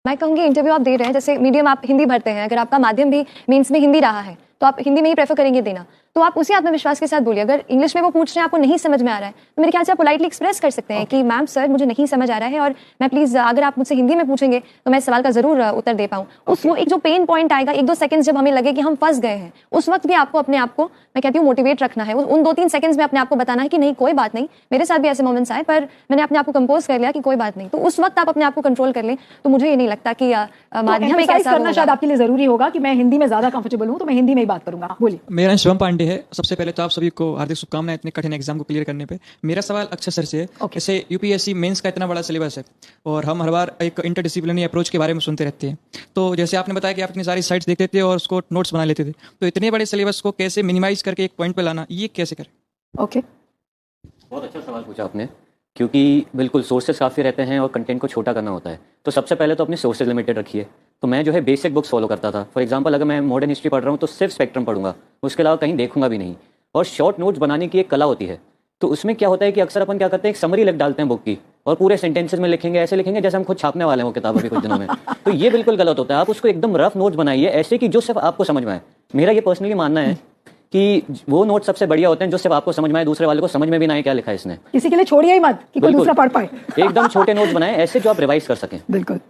मैं कहूँगी इंटरव्यू आप दे रहे हैं, जैसे मीडियम आप हिंदी भरते हैं, अगर आपका माध्यम भी मेंस में हिंदी रहा है तो आप हिंदी में ही प्रेफर करेंगे देना, तो आप उसी आत्मविश्वास के साथ बोलिए। अगर इंग्लिश में वो पूछ रहे हैं, आपको नहीं समझ में आ रहा है, तो मेरे ख्याल से आप पोलाइटली एक्सप्रेस कर सकते हैं कि मैम सर मुझे नहीं समझ आ रहा है और मैं प्लीज अगर आप मुझसे हिंदी में पूछेंगे तो मैं इस सवाल का जरूर उत्तर दे पाऊँ। उस वो एक जो पेन पॉइंट आएगा, 1-2 सेकंड्स जब हमें लगे कि हम फंस गए हैं, उस वक्त भी आपको अपने आप को, मैं कहती हूँ, मोटिवेट रखना है। उन 2-3 सेकंड्स में अपने आप को बताना है कि नहीं कोई बात नहीं, मेरे साथ भी ऐसे मोमेंट्स आए पर मैंने अपने आप को कंपोज कर लिया कि कोई बात नहीं। तो उस वक्त आप अपने आप को कंट्रोल कर लें, तो मुझे ये नहीं लगता कि माध्यम एक ऐसा करना शायद आपके लिए जरूरी होगा कि मैं हिंदी में ज्यादा कंफर्टेबल हूँ तो मैं हिंदी में ही बात करूंगा। बोलिए। मेरा नाम शिवम पांडे है। सबसे पहले तो आप सभी को हार्दिक शुभकामनाएं इतने कठिन एग्जाम को क्लियर करने पे। मेरा सवाल अक्षय सर से है। जैसे यूपीएससी मेंस का इतना बड़ा सिलेबस है और हम हर बार एक इंटरडिसिप्लिनरी अप्रोच के बारे में सुनते रहते हैं, तो जैसे आपने बताया कि आप इतनी सारी साइट्स देखते थे और उसको नोट्स बना लेते थे, तो इतने बड़े सिलेबस को कैसे मिनिमाइज करके एक पॉइंट पे लाना, ये कैसे करें? ओके, बहुत अच्छा सवाल पूछा आपने, क्योंकि बिल्कुल सोर्सेज काफ़ी रहते हैं और कंटेंट को छोटा करना होता है। तो सबसे पहले तो अपने सोर्सेज लिमिटेड रखिए। तो मैं जो है बेसिक बुक्स फॉलो करता था। फॉर एग्जांपल, अगर मैं मॉडर्न हिस्ट्री पढ़ रहा हूँ तो सिर्फ स्पेक्ट्रम पढ़ूंगा, उसके अलावा कहीं देखूंगा भी नहीं। और शॉर्ट नोट्स बनाने की एक कला होती है, तो उसमें क्या होता है कि अक्सर अपन क्या करते हैं, एक समरी लिख डालते हैं बुक की और पूरे सेंटेंसेस में लिखेंगे, ऐसे लिखेंगे जैसे हम खुद छापने वाले हैं वो किताब अभी कुछ दिनों में। तो ये बिल्कुल गलत होता है। आप उसको एकदम रफ नोट्स बनाइए, ऐसे कि जो सिर्फ आपको समझ में आए। मेरा ये पर्सनली मानना है कि वो नोट सबसे बढ़िया होते हैं जो सिर्फ आपको समझ में आए, दूसरे वाले को समझ में भी ना आए क्या लिखा है इसने। किसी के लिए छोड़िए ही मत कि कोई दूसरा पढ़ पाए। एकदम छोटे नोट्स बनाएं ऐसे जो आप रिवाइज कर सकें। बिल्कुल।